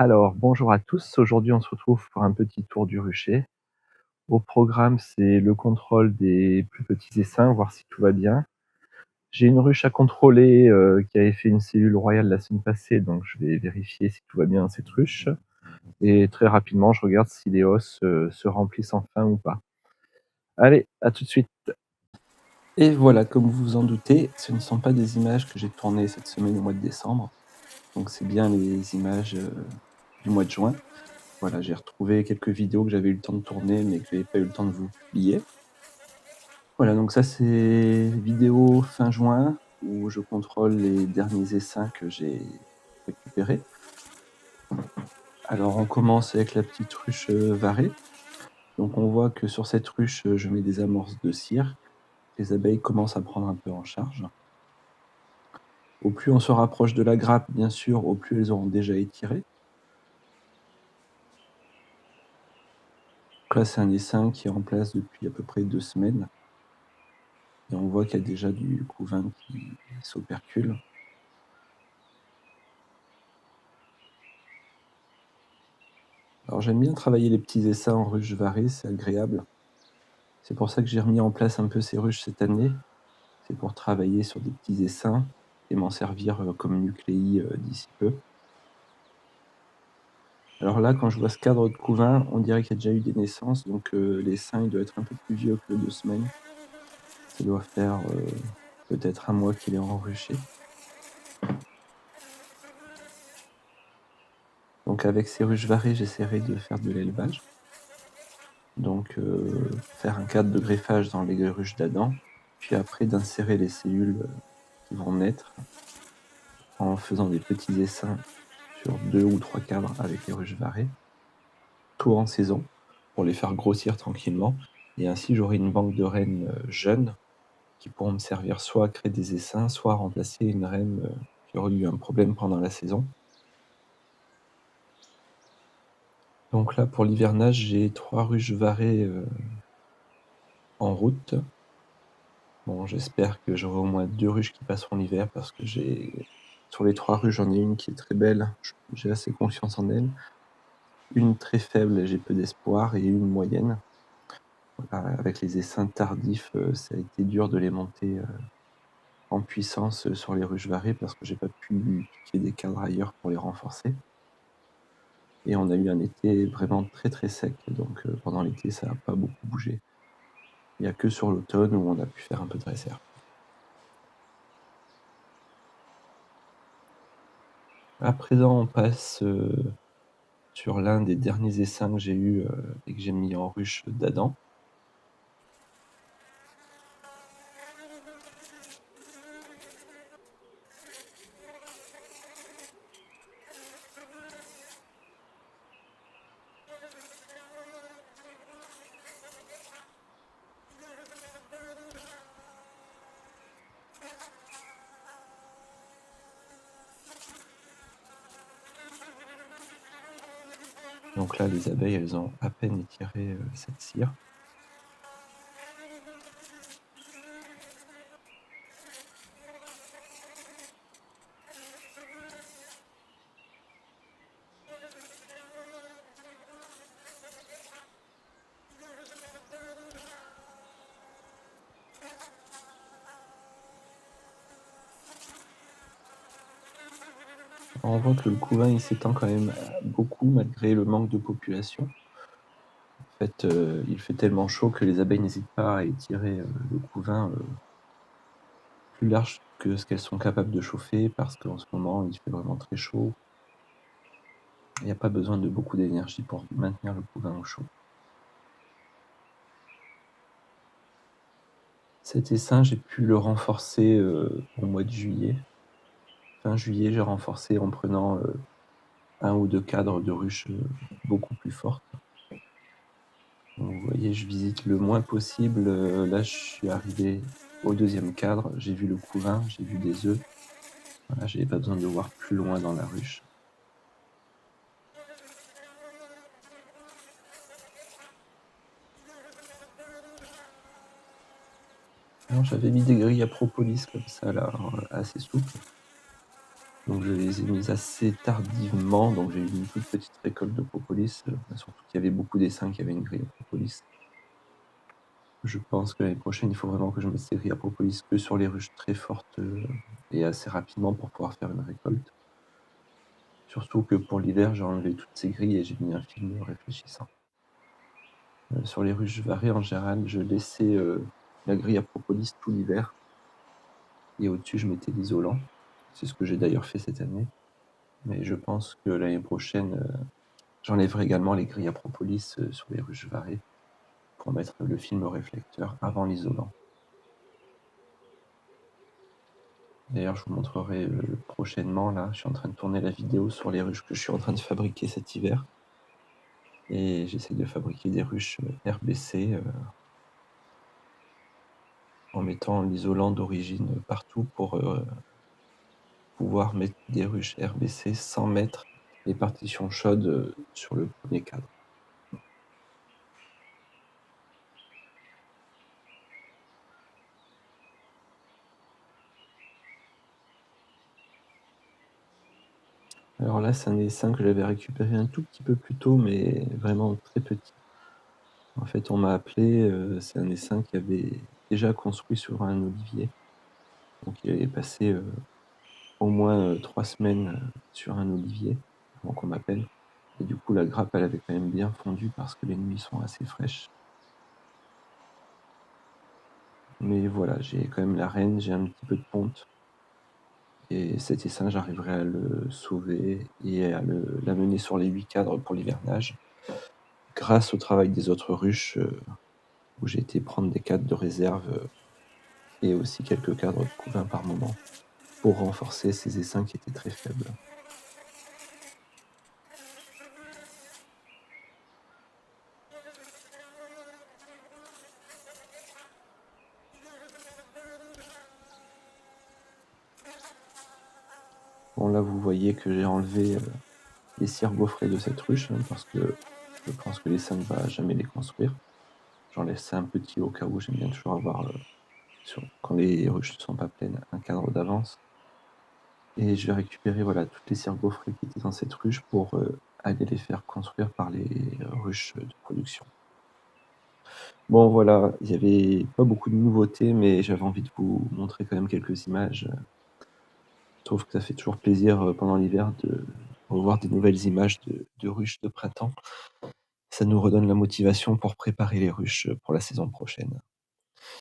Alors, bonjour à tous. Aujourd'hui, on se retrouve pour un petit tour du rucher. Au programme, c'est le contrôle des plus petits essaims, voir si tout va bien. J'ai une ruche à contrôler qui avait fait une cellule royale la semaine passée, donc je vais vérifier si tout va bien dans cette ruche. Et très rapidement, je regarde si les os se remplissent enfin ou pas. Allez, à tout de suite. Et voilà, comme vous vous en doutez, ce ne sont pas des images que j'ai tournées cette semaine au mois de décembre. Donc c'est bien les images du mois de juin. Voilà, j'ai retrouvé quelques vidéos que j'avais eu le temps de tourner, mais que j'avais pas eu le temps de vous publier. Voilà, donc ça c'est vidéo fin juin où je contrôle les derniers essaims que j'ai récupérés. Alors on commence avec la petite ruche varée. Donc on voit que sur cette ruche, je mets des amorces de cire. Les abeilles commencent à prendre un peu en charge. Au plus on se rapproche de la grappe, bien sûr, au plus elles auront déjà étiré. Donc là, c'est un essaim qui est en place depuis à peu près 2 semaines. Et on voit qu'il y a déjà du couvain qui s'opercule. Alors j'aime bien travailler les petits essaims en ruche varée, c'est agréable. C'est pour ça que j'ai remis en place un peu ces ruches cette année. C'est pour travailler sur des petits essaims et m'en servir comme nucléi d'ici peu. Alors là, quand je vois ce cadre de couvain, on dirait qu'il y a déjà eu des naissances, donc l'essaim il doit être un peu plus vieux que 2 semaines. Ça doit faire peut-être 1 mois qu'il est enruché. Donc avec ces ruches varées, j'essaierai de faire de l'élevage. Donc faire un cadre de greffage dans les ruches d'Adam, puis après d'insérer les cellules qui vont naître en faisant des petits essaims sur 2 ou 3 cadres avec les ruches varées, tout en saison, pour les faire grossir tranquillement. Et ainsi, j'aurai une banque de reines jeunes qui pourront me servir soit à créer des essaims, soit à remplacer une reine qui aurait eu un problème pendant la saison. Donc là, pour l'hivernage, j'ai 3 ruches varées en route. Bon, j'espère que j'aurai au moins 2 ruches qui passeront l'hiver parce que sur les 3 ruches, j'en ai une qui est très belle, j'ai assez confiance en elle. Une très faible, j'ai peu d'espoir, et une moyenne. Voilà, avec les essaims tardifs, ça a été dur de les monter en puissance sur les ruches varées parce que j'ai pas pu piquer des cadres ailleurs pour les renforcer. Et on a eu un été vraiment très, très sec, donc pendant l'été, ça a pas beaucoup bougé. Il y a que sur l'automne où on a pu faire un peu de réserve. À présent, on passe sur l'un des derniers essaims que j'ai eu et que j'ai mis en ruche d'Adam. Donc là, les abeilles, elles ont à peine étiré cette cire. On voit que le couvain il s'étend quand même beaucoup malgré le manque de population. En fait, il fait tellement chaud que les abeilles n'hésitent pas à étirer le couvain plus large que ce qu'elles sont capables de chauffer parce qu'en ce moment, il fait vraiment très chaud. Il n'y a pas besoin de beaucoup d'énergie pour maintenir le couvain au chaud. Cet essaim, j'ai pu le renforcer au mois de juillet. Fin juillet, j'ai renforcé en prenant 1 ou 2 cadres de ruches beaucoup plus fortes. Donc, vous voyez, je visite le moins possible. Là, je suis arrivé au 2e cadre, j'ai vu le couvain, j'ai vu des œufs. Voilà, j'avais pas besoin de voir plus loin dans la ruche. Alors, j'avais mis des grilles à propolis comme ça, là, assez souples. Donc donc je les ai mises assez tardivement, donc j'ai eu une toute petite récolte de propolis, surtout qu'il y avait beaucoup d'essaims qui avaient une grille à propolis. Je pense que l'année prochaine, il faut vraiment que je mette ces grilles à propolis que sur les ruches très fortes, et assez rapidement pour pouvoir faire une récolte. Surtout que pour l'hiver, j'ai enlevé toutes ces grilles et j'ai mis un film réfléchissant. Sur les ruches varées, en général, je laissais, la grille à propolis tout l'hiver et au-dessus, je mettais l'isolant. C'est ce que j'ai d'ailleurs fait cette année, mais je pense que l'année prochaine, j'enlèverai également les grilles à propolis, sur les ruches varées pour mettre le film réflecteur avant l'isolant. D'ailleurs, je vous montrerai, prochainement là, je suis en train de tourner la vidéo sur les ruches que je suis en train de fabriquer cet hiver et j'essaie de fabriquer des ruches, RBC, en mettant l'isolant d'origine partout pour, pouvoir mettre des ruches RBC sans mettre les partitions chaudes, sur le premier cadre. Alors là, c'est un essaim que j'avais récupéré un tout petit peu plus tôt, mais vraiment très petit. En fait, on m'a appelé, c'est un essaim qui avait déjà construit sur un olivier, donc il avait passé, au moins, 3 semaines, sur un olivier avant qu'on m'appelle et du coup la grappe, elle avait quand même bien fondu parce que les nuits sont assez fraîches. Mais voilà, j'ai quand même la reine, j'ai un petit peu de ponte et cet essaim, j'arriverai à le sauver et à l'amener sur les 8 cadres pour l'hivernage grâce au travail des autres ruches, où j'ai été prendre des cadres de réserve, et aussi quelques cadres de couvain par moment pour renforcer ces essaims qui étaient très faibles. Bon là, vous voyez que j'ai enlevé, les cires gaufrées de cette ruche, hein, parce que je pense que l'essaim ne va jamais les construire. J'en laisse un petit au cas où, j'aime bien toujours avoir, quand les ruches ne sont pas pleines, un cadre d'avance et je vais récupérer, voilà, toutes les cires gaufrées qui étaient dans cette ruche pour, aller les faire construire par les ruches de production. Bon voilà, il y avait pas beaucoup de nouveautés, mais j'avais envie de vous montrer quand même quelques images. Je trouve que ça fait toujours plaisir, pendant l'hiver de revoir des nouvelles images de ruches de printemps. Ça nous redonne la motivation pour préparer les ruches, pour la saison prochaine.